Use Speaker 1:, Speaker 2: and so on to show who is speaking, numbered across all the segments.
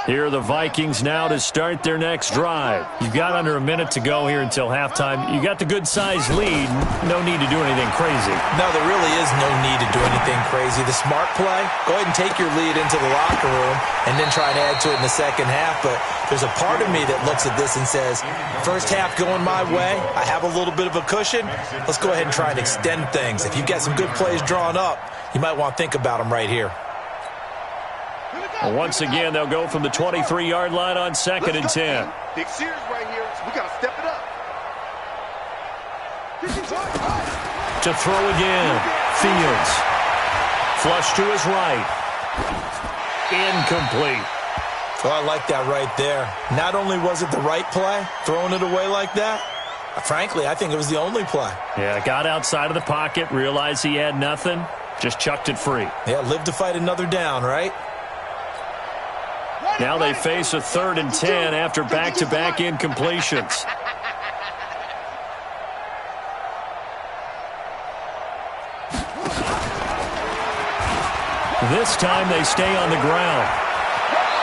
Speaker 1: Here are the Vikings now to start their next drive. You've got under a minute to go here until halftime. You got the good-sized lead. No need to do anything crazy.
Speaker 2: No, there really is no need to do anything crazy. The smart play, go ahead and take your lead into the locker room and then try and add to it in the second half. But there's a part of me that looks at this and says, first half going my way, I have a little bit of a cushion. Let's go ahead and try and extend things. If you've got some good plays drawn up, you might want to think about them right here.
Speaker 1: Once again, they'll go from the 23-yard line on 2nd and 10.
Speaker 3: Big series right here, so we got to step it up.
Speaker 1: To throw again. Fields. Flush to his right. Incomplete.
Speaker 2: Oh, I like that right there. Not only was it the right play, throwing it away like that, frankly, I think it was the only play.
Speaker 1: Yeah, got outside of the pocket, realized he had nothing, just chucked it free.
Speaker 2: Yeah, live to fight another down, right?
Speaker 1: Now they face a 3rd and 10 after back-to-back incompletions. This time they stay on the ground.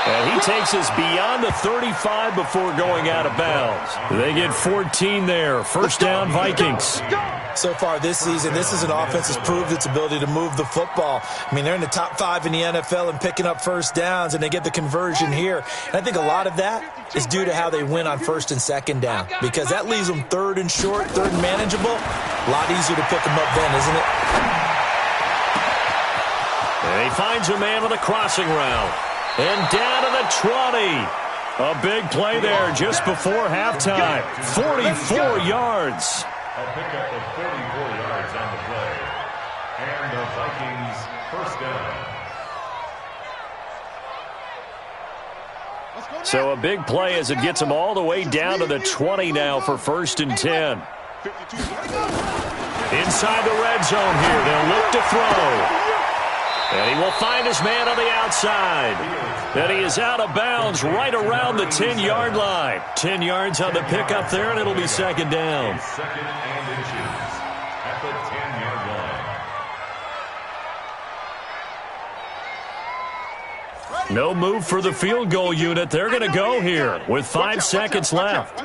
Speaker 1: And he takes us beyond the 35 before going out of bounds. They get 14 there. First down, Vikings.
Speaker 2: So far this season, this is an offense that's proved its ability to move the football. I mean, they're in the top 5 in the NFL and picking up first downs, and they get the conversion here. And I think a lot of that is due to how they win on 1st and 2nd down, because that leaves them 3rd and short, 3rd and manageable. A lot easier to pick them up then, isn't it?
Speaker 1: And he finds a man on the crossing route. And down to the 20. A big play there just before halftime. 44 yards.
Speaker 4: A pickup of 44 yards on the play. And the Vikings first down.
Speaker 1: So a big play as it gets them all the way down to the 20 now for 1st and 10. Inside the red zone here. They'll look to throw. And he will find his man on the outside. And he is out of bounds right around the 10-yard line. 10 yards on the pickup there, and it'll be 2nd down.
Speaker 4: 2nd and inches at the 10-yard line.
Speaker 1: No move for the field goal unit. They're going to go here with 5 seconds left. A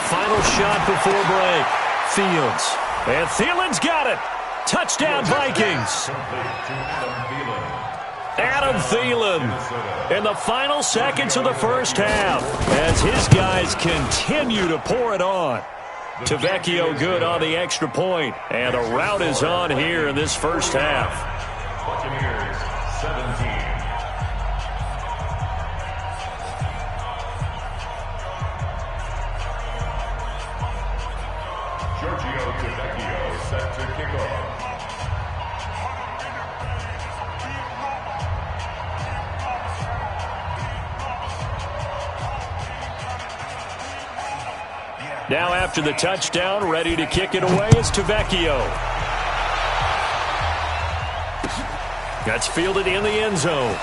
Speaker 1: final shot before break. Fields. And Thielen's got it. Touchdown, Vikings. Adam Thielen in the final seconds of the first half as his guys continue to pour it on. Tavecchio good on the extra point, and a rout is on here in this first half.
Speaker 4: Buccaneers 17. Giorgio Tavecchio set to kick off.
Speaker 1: Now after the touchdown, ready to kick it away is Tavecchio. That's fielded in the end zone.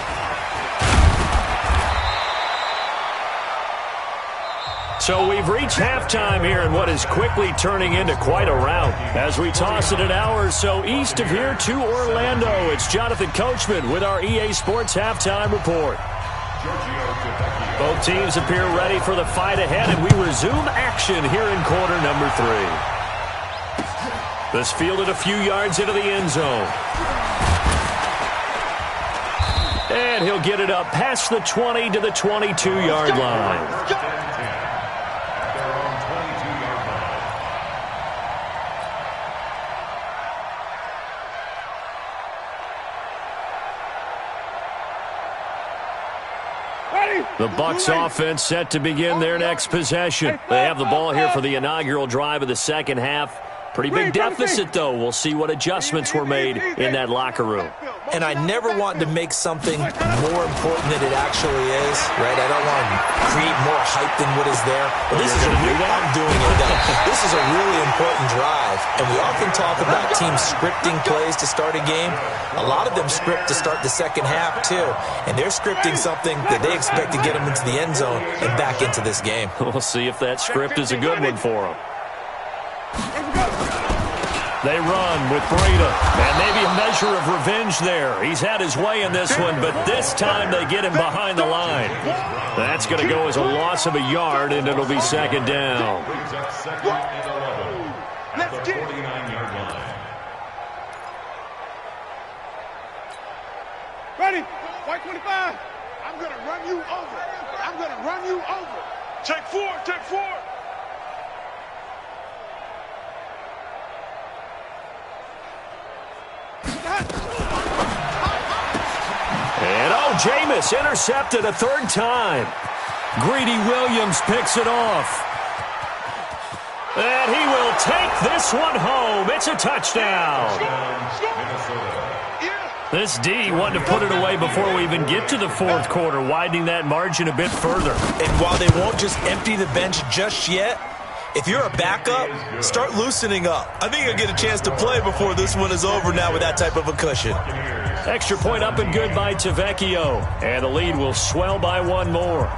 Speaker 1: So we've reached halftime here in what is quickly turning into quite a rout. As we toss it an hour or so east of here to Orlando, it's Jonathan Coachman with our EA Sports Halftime Report. Both teams appear ready for the fight ahead, and we resume action here in quarter number 3. This fielded a few yards into the end zone. And he'll get it up past the 20 to the 22-yard line. The Bucs offense set to begin their next possession. They have the ball here for the inaugural drive of the second half. Pretty big deficit, though. We'll see what adjustments were made in that locker room.
Speaker 2: And I never want to make something more important than it actually is, right? I don't want to create more hype than what is there. But this is a real, I'm doing it though. This is a really important drive. And we often talk about teams scripting plays to start a game. A lot of them script to start the second half, too. And they're scripting something that they expect to get them into the end zone and back into this game.
Speaker 1: We'll see if that script is a good one for them. They run with Breida. And maybe a measure of revenge there. He's had his way in this one, but this time they get him behind the line. That's going to go as a loss of a yard, and it'll be second down.
Speaker 4: Brings up second and 11 at the 49-yard line.
Speaker 3: Ready? White 25. I'm going to run you over. I'm going to run you over. Take four. Take four.
Speaker 1: And Jameis intercepted a third time. Greedy Williams picks it off. And he will take this one home. It's a touchdown. This D wanted to put it away before we even get to the fourth quarter, widening that margin a bit further.
Speaker 2: And while they won't just empty the bench just yet, if you're a backup, start loosening up. I think you'll get a chance to play before this one is over now with that type of a cushion.
Speaker 1: Extra point up and good by Tavecchio. And the lead will swell by one more.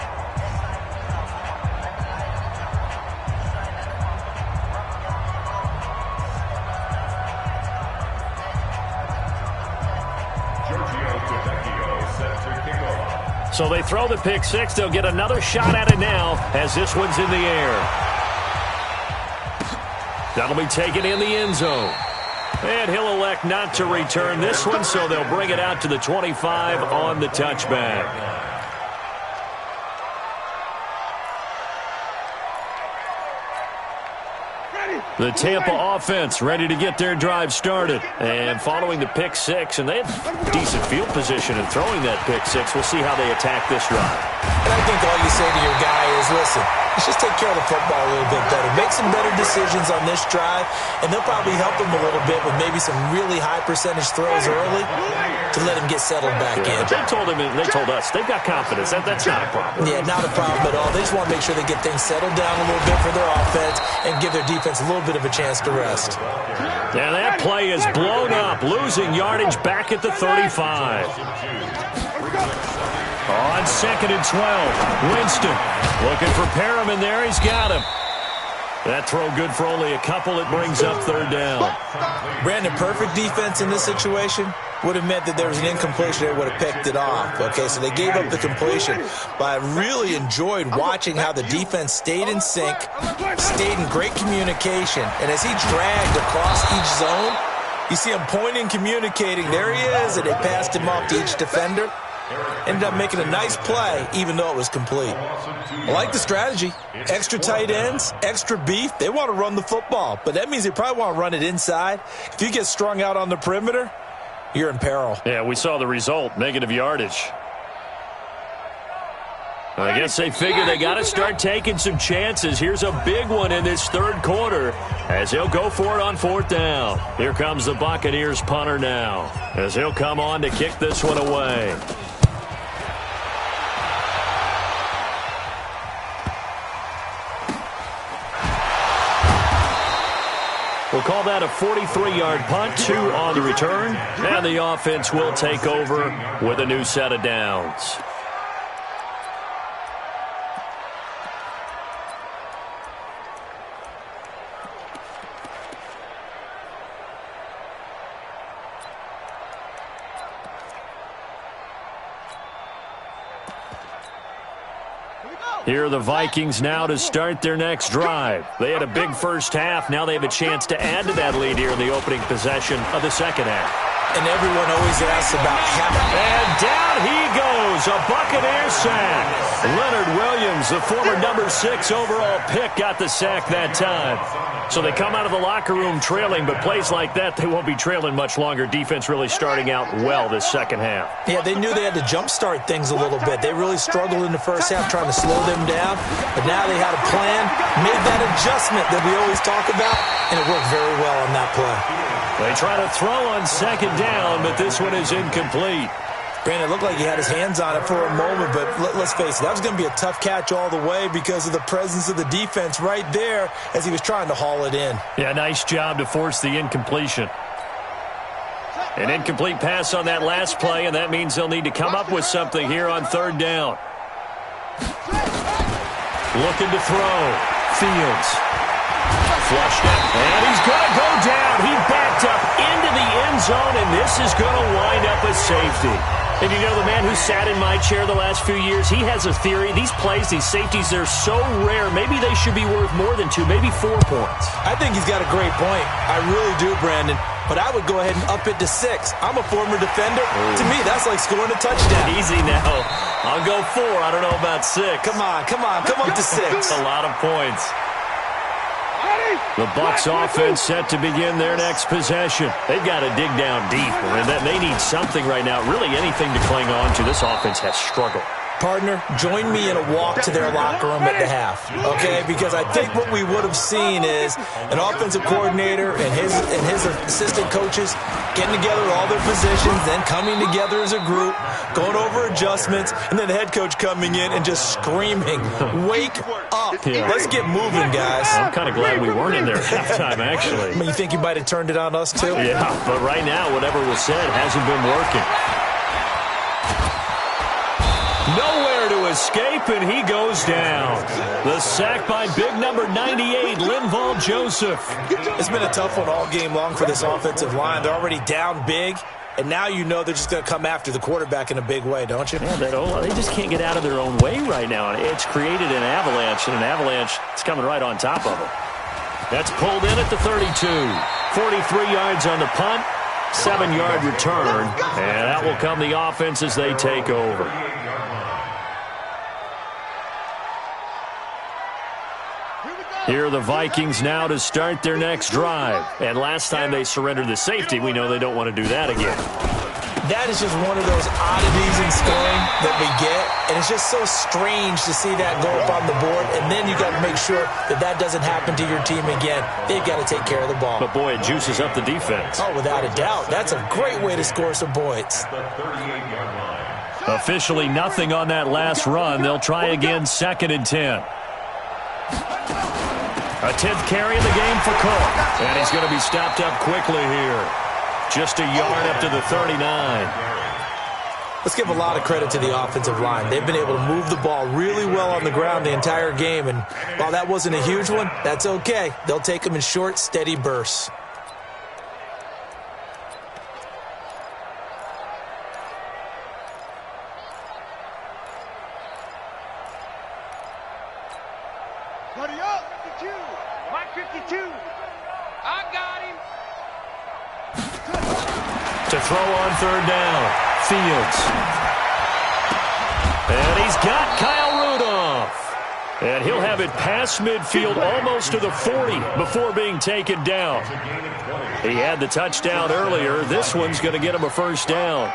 Speaker 1: So they throw the pick six. They'll get another shot at it now as this one's in the air. That'll be taken in the end zone. And he'll elect not to return this one, so they'll bring it out to the 25 on the touchback. The Tampa offense ready to get their drive started. And following the pick six, and they have decent field position in throwing that pick six. We'll see how they attack this drive.
Speaker 2: And I think all you say to your guy is, listen, let's just take care of the football a little bit better. Make some better decisions on this drive, and they'll probably help him a little bit with maybe some really high percentage throws early to let him get settled back in.
Speaker 1: They told us they've got confidence. That's not a problem.
Speaker 2: Yeah, not a problem at all. They just want to make sure they get things settled down a little bit for their offense and give their defense a little bit of a chance to rest.
Speaker 1: And that play is blown up, losing yardage back at the 35. On 2nd and 12, Winston looking for Perriman there. He's got him. That throw good for only a couple. It brings up third down.
Speaker 2: Brandon, perfect defense in this situation would have meant that there was an incompletion. They would have picked it off. Okay, so they gave up the completion. But I really enjoyed watching how the defense stayed in sync, stayed in great communication. And as he dragged across each zone, you see him pointing, communicating. There he is, and they passed him off to each defender. Ended up making a nice play, even though it was complete. I like the strategy. Extra tight ends, extra beef. They want to run the football, but that means they probably want to run it inside. If you get strung out on the perimeter, you're in peril.
Speaker 1: Yeah, we saw the result, negative yardage. I guess they figure they got to start taking some chances. Here's a big one in this third quarter as he'll go for it on fourth down. Here comes the Buccaneers punter now as he'll come on to kick this one away. We'll call that a 43-yard punt, 2 on the return, and the offense will take over with a new set of downs. Here are the Vikings now to start their next drive. They had a big first half. Now they have a chance to add to that lead here in the opening possession of the second half.
Speaker 2: And everyone always asks about having.
Speaker 1: And down he goes, a Buccaneer sack. Leonard Williams, the former number 6 overall pick, got the sack that time. So they come out of the locker room trailing, but plays like that, they won't be trailing much longer. Defense really starting out well this second half.
Speaker 2: Yeah, they knew they had to jumpstart things a little bit. They really struggled in the first half trying to slow them down, but now they had a plan, made that adjustment that we always talk about, and it worked very well on that play.
Speaker 1: They try to throw on second down, but this one is incomplete.
Speaker 2: Brandon, it looked like he had his hands on it for a moment, but let's face it, that was going to be a tough catch all the way because of the presence of the defense right there as he was trying to haul it in.
Speaker 1: Yeah, nice job to force the incompletion. An incomplete pass on that last play, and that means they'll need to come up with something here on third down. Looking to throw. Fields. flushed it. And he's going to go down. He backed up into the end zone, and this is going to wind up a safety. And you know, the man who sat in my chair the last few years, he has a theory. These plays, these safeties, they're so rare. Maybe they should be worth more than 2, maybe 4 points.
Speaker 2: I think he's got a great point. I really do, Brandon. But I would go ahead and up it to 6. I'm a former defender. Ooh. To me, that's like scoring a touchdown.
Speaker 1: Easy now. I'll go 4. I don't know about 6.
Speaker 2: Come on. Come up to 6.
Speaker 1: A lot of points. The Bucs offense set to begin their next possession. They've got to dig down deep, and they need something right now, really anything to cling on to. This offense has struggled.
Speaker 2: Partner, join me in a walk to their locker room at the half, okay? Because I think what we would have seen is an offensive coordinator and his assistant coaches getting together all their positions, then coming together as a group, going over adjustments, and then the head coach coming in and just screaming, "Wake up. Yeah. Let's get moving, guys."
Speaker 1: I'm kind of glad we weren't in there at halftime, actually.
Speaker 2: I mean, you think you might have turned it on us, too?
Speaker 1: Yeah, but right now, whatever was said hasn't been working. Nowhere to escape, and he goes down. The sack by big number 98, Linval Joseph.
Speaker 2: It's been a tough one all game long for this offensive line. They're already down big, and now you know they're just going to come after the quarterback in a big way, don't you?
Speaker 1: Yeah, they just can't get out of their own way right now. It's created an avalanche, and an avalanche is coming right on top of them. That's pulled in at the 32. 43 yards on the punt, 7-yard return, and that will come the offense as they take over. Here are the Vikings now to start their next drive. And last time they surrendered the safety, we know they don't want to do that again.
Speaker 2: That is just one of those oddities in scoring that we get. And it's just so strange to see that go up on the board. And then you got to make sure that doesn't happen to your team again. They've got to take care of the ball.
Speaker 1: But, boy, it juices up the defense.
Speaker 2: Oh, without a doubt. That's a great way to score some points.
Speaker 1: Officially nothing on that last run. They'll try again, 2nd and 10. A 10th carry in the game for Cook. And he's going to be stopped up quickly here. Just a yard up to the 39.
Speaker 2: Let's give a lot of credit to the offensive line. They've been able to move the ball really well on the ground the entire game. And while that wasn't a huge one, that's okay. They'll take them in short, steady bursts.
Speaker 3: Buddy up, 52. Mike 52. I got him.
Speaker 1: To throw on 3rd down, Fields. And he's got Kyle Rudolph. And he'll have it past midfield almost to the 40 before being taken down. He had the touchdown earlier. This one's going to get him a 1st down.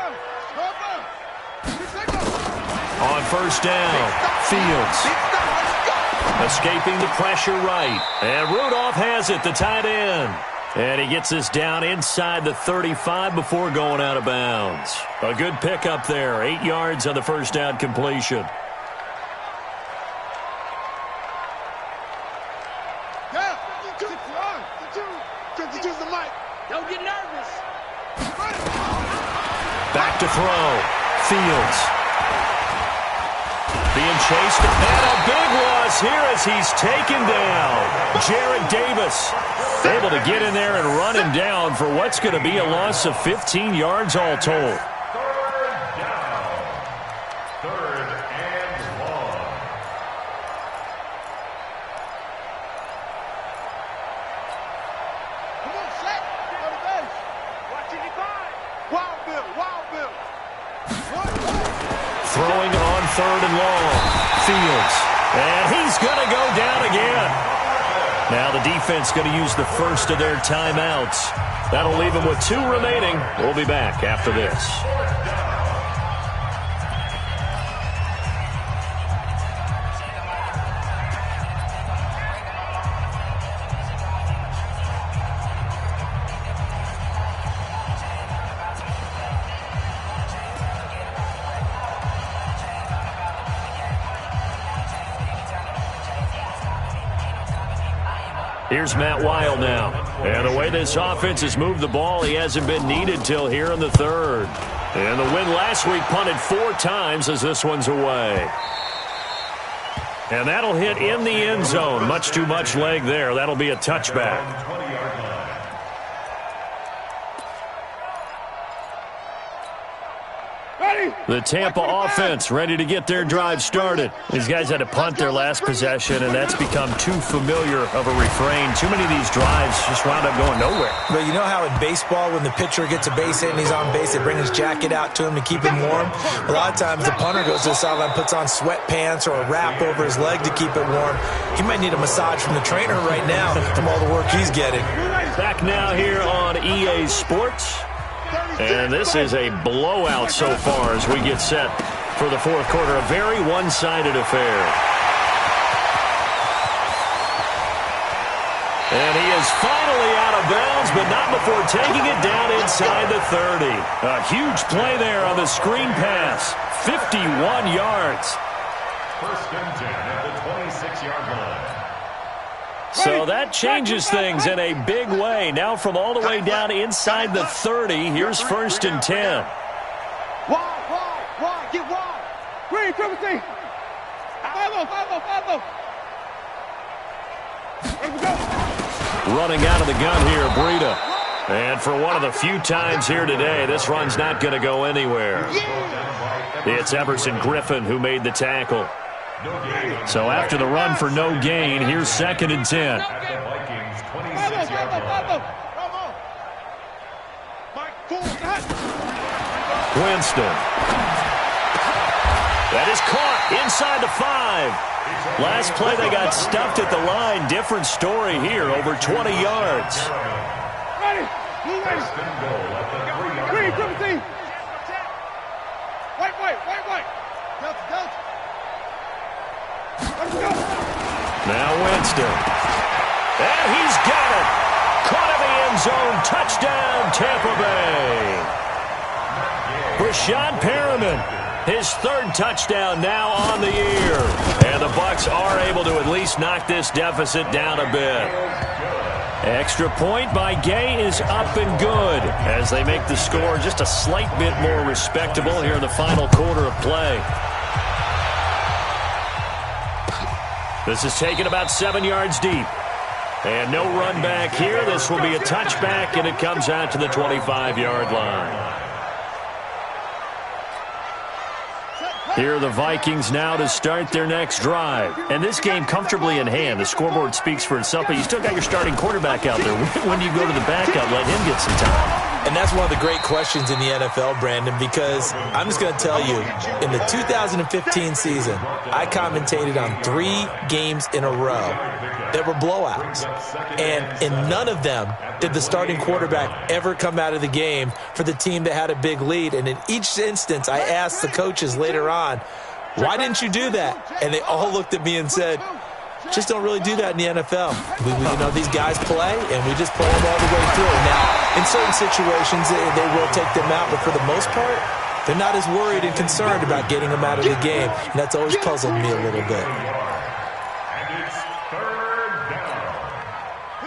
Speaker 1: On 1st down, Fields. Escaping the pressure right. And Rudolph has it, the tight end. And he gets this down inside the 35 before going out of bounds. A good pickup there. 8 yards on the 1st down completion.
Speaker 3: Yeah, 52's the mic. Don't get nervous.
Speaker 1: Back to throw. Fields. Being chased, and a big loss here as he's taken down. Jarrad Davis able to get in there and run him down for what's going to be a loss of 15 yards all told.
Speaker 4: 3rd down. 3rd and long.
Speaker 3: Come on, Shaq. Go to base. Watch it divide. Wild Bill, Wild Bill.
Speaker 1: Throwing on 3rd and long. Fields. And he's going to go down again. Now the defense going to use the first of their timeouts. That'll leave them with 2 remaining. We'll be back after this. Here's Matt Weil now. And the way this offense has moved the ball, he hasn't been needed till here in the 3rd. And the win last week punted 4 times as this one's away. And that'll hit in the end zone. Much too much leg there. That'll be a touchback. The Tampa offense ready to get their drive started. These guys had to punt their last possession, and that's become too familiar of a refrain. Too many of these drives just wound up going nowhere.
Speaker 2: But you know how in baseball, when the pitcher gets a base hit and he's on base, they bring his jacket out to him to keep him warm? A lot of times the punter goes to the sideline, puts on sweatpants or a wrap over his leg to keep it warm. He might need a massage from the trainer right now from all the work he's getting.
Speaker 1: Back now here on EA Sports. And this is a blowout so far as we get set for the fourth quarter. A very one-sided affair. And he is finally out of bounds, but not before taking it down inside the 30. A huge play there on the screen pass. 51 yards.
Speaker 4: First and 10 at the 26-yard line.
Speaker 1: So that changes things in a big way. Now from all the way down inside the 30, here's first and 10.
Speaker 3: Wide, get wide. Green, triple T. 5-0. Ready to go.
Speaker 1: Running out of the gun here, Breida. And for one of the few times here today, this run's not going to go anywhere. It's Everson Griffin who made the tackle. So after the run for no gain, here's second and 10.
Speaker 4: At the Vikings 26-yard line.
Speaker 1: Winston. That is caught inside the 5. Last play they got stuffed at the line. Different story here, over 20 yards.
Speaker 3: Ready.
Speaker 4: First and goal at the 3-yard
Speaker 3: Green,
Speaker 4: line.
Speaker 3: triple T. White. Delta. Ready to go.
Speaker 1: Now Winston. And he's got it. Caught in the end zone. Touchdown, Tampa Bay. Brashad Perriman, his third touchdown now on the year. And the Bucs are able to at least knock this deficit down a bit. Extra point by Gay is up and good as they make the score just a slight bit more respectable here in the final quarter of play. This is taken about 7 yards deep. And no run back here. This will be a touchback, and it comes out to the 25-yard line. Here are the Vikings now to start their next drive. And this game comfortably in hand. The scoreboard speaks for itself, but you still got your starting quarterback out there. When you go to the backup, let him get some time.
Speaker 2: And that's one of the great questions in the NFL, Brandon, because I'm just going to tell you, in the 2015 season, I commentated on 3 games in a row that were blowouts. And in none of them did the starting quarterback ever come out of the game for the team that had a big lead. And in each instance, I asked the coaches later on, why didn't you do that? And they all looked at me and said, just don't really do that in the NFL. These guys play, and we just play them all the way through. Now, in certain situations, they will take them out, but for the most part, they're not as worried and concerned about getting them out of the game. And that's always puzzled me a little bit.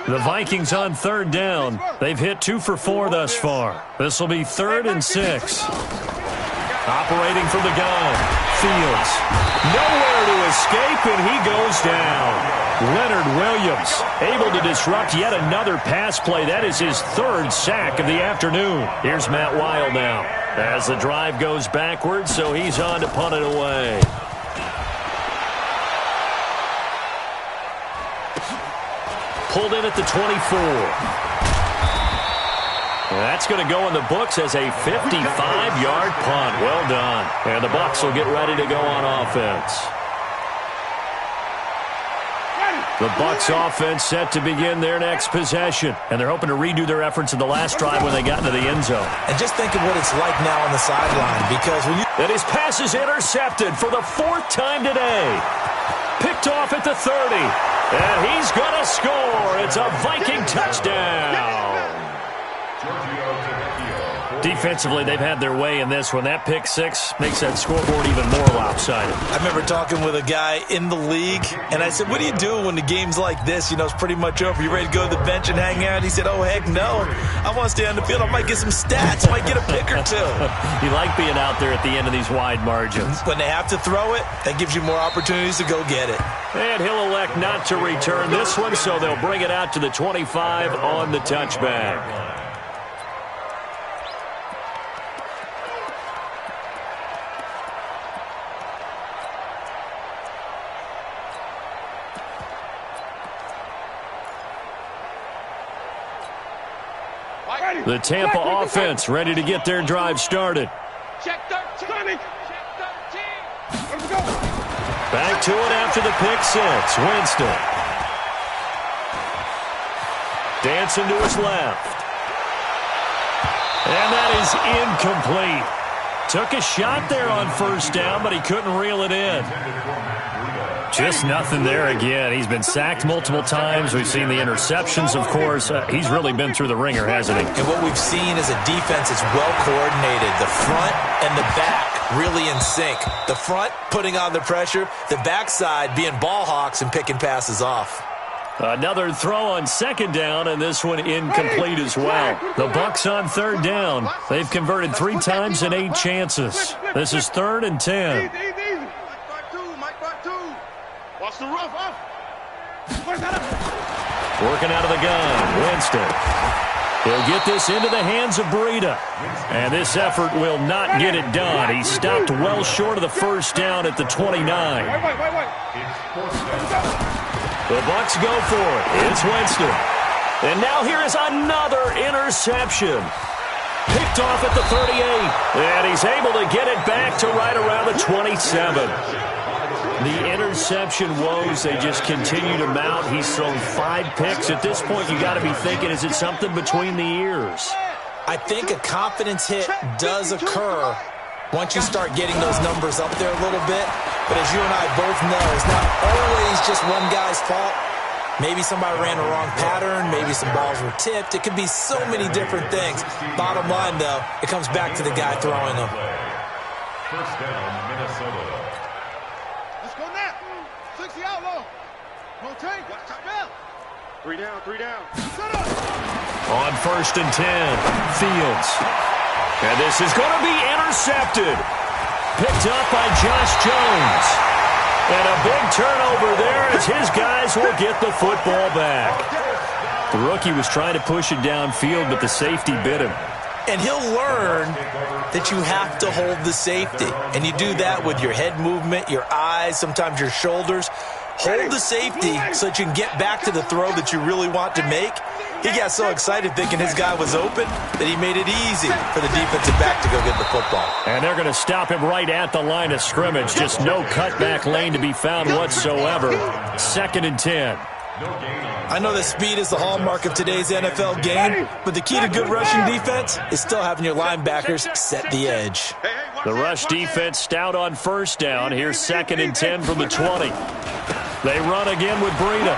Speaker 1: The Vikings on third down. They've hit 2 for 4 thus far. This will be 3rd and 6. Operating from the gun. Fields. Nowhere to escape, and he goes down. Leonard Williams able to disrupt yet another pass play. That is his 3rd sack of the afternoon. Here's Matt Weil now as the drive goes backwards, so he's on to punt it away. Pulled in at the 24. That's going to go in the books as a 55-yard punt. Well done. And the Bucs will get ready to go on offense. The Bucs offense set to begin their next possession. And they're hoping to redo their efforts in the last drive when they got into the end zone.
Speaker 2: And just think of what it's like now on the sideline, because when you...
Speaker 1: And his pass is intercepted for the 4th time today. Picked off at the 30. And he's going to score. It's a Viking touchdown. Defensively, they've had their way in this one. That pick six makes that scoreboard even more lopsided.
Speaker 2: I remember talking with a guy in the league, and I said, what do you do when the game's like this? You know, it's pretty much over. You ready to go to the bench and hang out? He said, oh, heck no. I want to stay on the field. I might get some stats. I might get a pick or two.
Speaker 1: You like being out there at the end of these wide margins.
Speaker 2: When they have to throw it, that gives you more opportunities to go get it.
Speaker 1: And he'll elect not to return this one, so they'll bring it out to the 25 on the touchback. The Tampa offense ready to get their drive started.
Speaker 3: Check 13. Let's go.
Speaker 1: Back to it after the pick six. Winston. Dancing to his left. And that is incomplete. Took a shot there on first down, but he couldn't reel it in. Just nothing there again. He's been sacked multiple times. We've seen the interceptions, of course. He's really been through the ringer, hasn't he?
Speaker 2: And what we've seen is a defense that's well coordinated. The front and the back really in sync. The front putting on the pressure. The backside being ball hawks and picking passes off.
Speaker 1: Another throw on second down, and this one incomplete as well. The Bucs on third down. They've converted 3 times in 8 chances. This is 3rd and 10.
Speaker 3: Watch the rough off.
Speaker 1: Working out of the gun, Winston. He'll get this into the hands of Breida. And this effort will not get it done. He stopped well short of the first down at the 29. The Bucs go for it. It's Winston. And now here is another interception. Picked off at the 38. And he's able to get it back to right around the 27. The interception woes, they just continue to mount. He's thrown 5 picks. At this point, you got to be thinking, is it something between the ears?
Speaker 2: I think a confidence hit does occur once you start getting those numbers up there a little bit. But as you and I both know, it's not always just one guy's fault. Maybe somebody ran the wrong pattern. Maybe some balls were tipped. It could be so many different things. Bottom line, though, it comes back to the guy throwing them.
Speaker 4: First down, Minnesota.
Speaker 3: Let's go now. 60 outlaw. No take. Watch top down. 3 down, 3 down. Set up.
Speaker 1: On 1st and 10, Fields. And this is going to be intercepted. Picked up by Josh Jones. And a big turnover there as his guys will get the football back. The rookie was trying to push it downfield, but the safety bit him.
Speaker 2: And he'll learn that you have to hold the safety. And you do that with your head movement, your eyes, sometimes your shoulders. Hold the safety so that you can get back to the throw that you really want to make. He got so excited thinking his guy was open that he made it easy for the defensive back to go get the football.
Speaker 1: And they're going to stop him right at the line of scrimmage. Just no cutback lane to be found whatsoever. 2nd and 10.
Speaker 2: I know that speed is the hallmark of today's NFL game, but the key to good rushing defense is still having your linebackers set the edge.
Speaker 1: The rush defense stout on first down. Here's 2nd and 10 from the 20. They run again with Breida.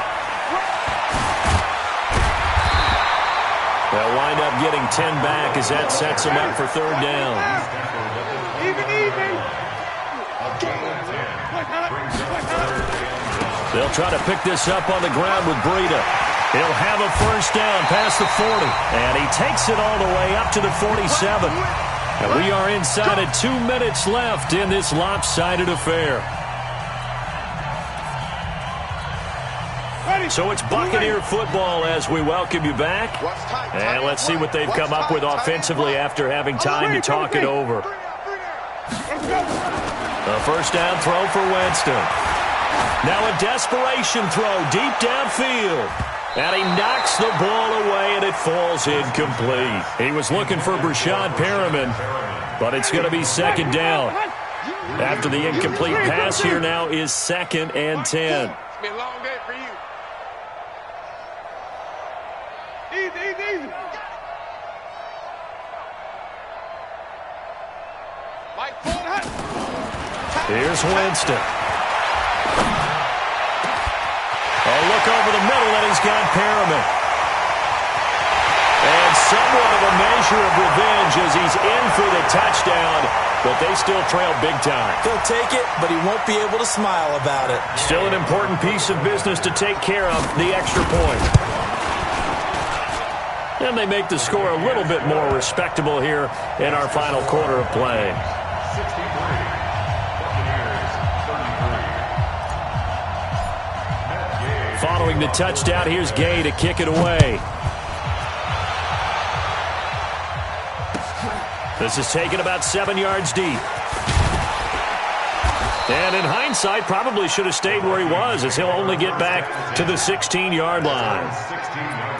Speaker 1: They'll wind up getting 10 back as that sets them up for 3rd down. They'll try to pick this up on the ground with Breida. He'll have a first down past the 40. And he takes it all the way up to the 47. And we are inside of 2 minutes left in this lopsided affair. So it's Buccaneer football as we welcome you back. And let's see what they've come up with offensively after having time to talk it over. A first down throw for Winston. Now a desperation throw deep downfield. And he knocks the ball away and it falls incomplete. He was looking for Brashad Perriman, but it's going to be 2nd down. After the incomplete pass, here now is 2nd and 10.
Speaker 3: It's been a long day for you. Easy. Mike Ford.
Speaker 1: Here's Winston. A look over the middle, and he's got Perriman. And some somewhat of a measure of revenge as he's in for the touchdown, but they still trail big time.
Speaker 2: He'll take it, but he won't be able to smile about it.
Speaker 1: Still an important piece of business to take care of, the extra point. And they make the score a little bit more respectable here in our final quarter of play.
Speaker 4: 63, Buccaneers 33.
Speaker 1: Following the touchdown, here's Gay to kick it away. This is taken about 7 yards deep. And in hindsight, probably should have stayed where he was, as he'll only get back to the 16-yard line.
Speaker 4: 16-yard line.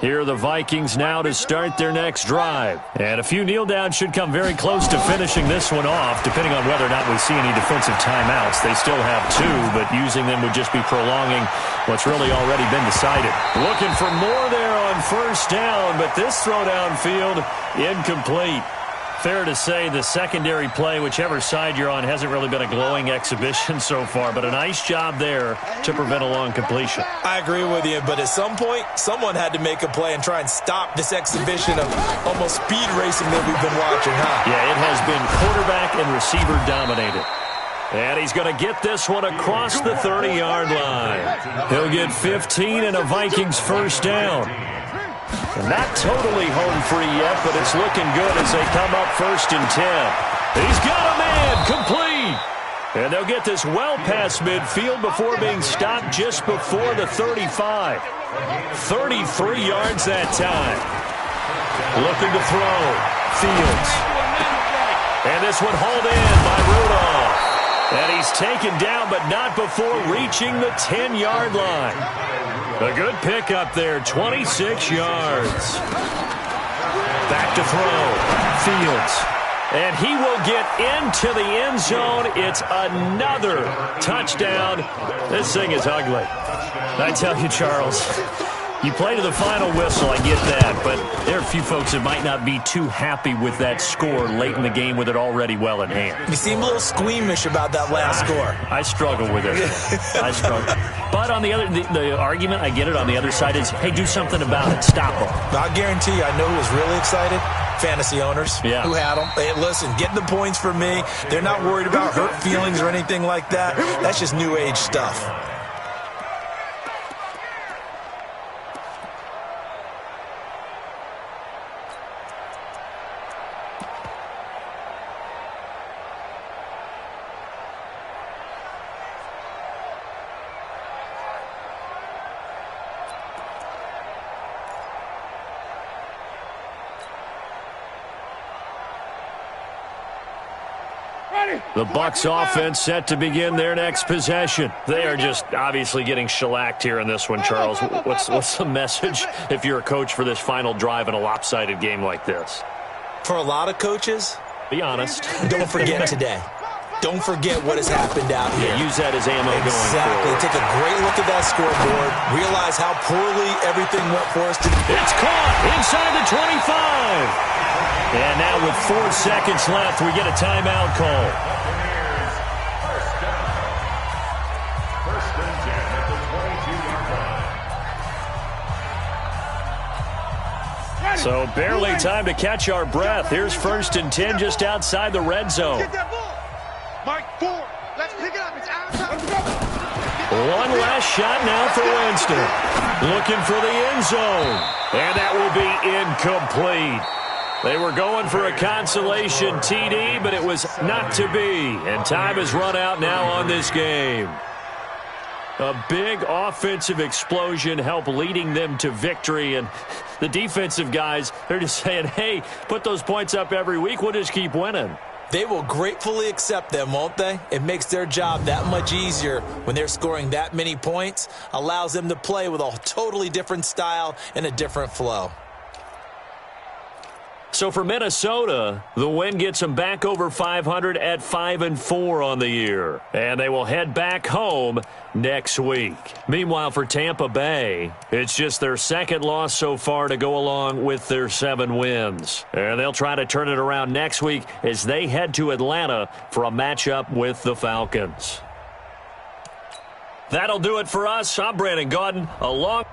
Speaker 1: Here are the Vikings now to start their next drive. And a few kneel downs should come very close to finishing this one off, depending on whether or not we see any defensive timeouts. They still have 2, but using them would just be prolonging what's really already been decided. Looking for more there on first down, but this throw downfield incomplete. Fair to say the secondary play, whichever side you're on, hasn't really been a glowing exhibition so far, but a nice job there to prevent a long completion.
Speaker 2: I agree with you, but at some point, someone had to make a play and try and stop this exhibition of almost speed racing that we've been watching, huh?
Speaker 1: Yeah, it has been quarterback and receiver dominated. And he's going to get this one across the 30-yard line. He'll get 15 and a Vikings first down. And not totally home free yet, but it's looking good as they come up 1st and 10. He's got a man, complete. And they'll get this well past midfield before being stopped just before the 35. 33 yards that time. Looking to throw. Fields. And this one hauled in by Rudolph. And he's taken down, but not before reaching the 10-yard line. A good pickup there, 26 yards. Back to throw. Fields. And he will get into the end zone. It's another touchdown. This thing is ugly. I tell you, Charles, you play to the final whistle, I get that, but there are a few folks that might not be too happy with that score late in the game with it already well in hand.
Speaker 2: You seem a little squeamish about that last score.
Speaker 1: I struggle with it. I struggle. But on the other, the argument, I get it, on the other side is, hey, do something about it. Stop them.
Speaker 2: I guarantee you, I know who was really excited. Fantasy owners
Speaker 1: who
Speaker 2: had them. Hey, listen, get the points for me. They're not worried about hurt feelings or anything like that. That's just new age stuff.
Speaker 1: The Bucs offense set to begin their next possession. They are just obviously getting shellacked here in this one, Charles. What's the message if you're a coach for this final drive in a lopsided game like this?
Speaker 2: For a lot of coaches,
Speaker 1: be honest.
Speaker 2: Don't forget today. Don't forget what has happened out here.
Speaker 1: Yeah, use that as ammo going
Speaker 2: Exactly.
Speaker 1: forward.
Speaker 2: Take a great look at that scoreboard. Realize how poorly everything went for us today.
Speaker 1: It's caught inside the 25. And now with 4 seconds left, we get a timeout call.
Speaker 4: First and 10 at the 22-yard line.
Speaker 1: So barely time to catch our breath. Here's 1st and 10 just outside the red zone.
Speaker 3: Get that ball. Mike, 4. Let's pick it up. It's out of time.
Speaker 1: One last shot now for Winston. Looking for the end zone. And that will be incomplete. They were going for a consolation TD, but it was not to be. And time has run out now on this game. A big offensive explosion helped leading them to victory. And the defensive guys, they're just saying, hey, put those points up every week. We'll just keep winning.
Speaker 2: They will gratefully accept them, won't they? It makes their job that much easier when they're scoring that many points, allows them to play with a totally different style and a different flow.
Speaker 1: So for Minnesota, the win gets them back over 500 at 5-4 on the year. And they will head back home next week. Meanwhile, for Tampa Bay, it's just their second loss so far to go along with their 7 wins. And they'll try to turn it around next week as they head to Atlanta for a matchup with the Falcons. That'll do it for us. I'm Brandon Gaudin, along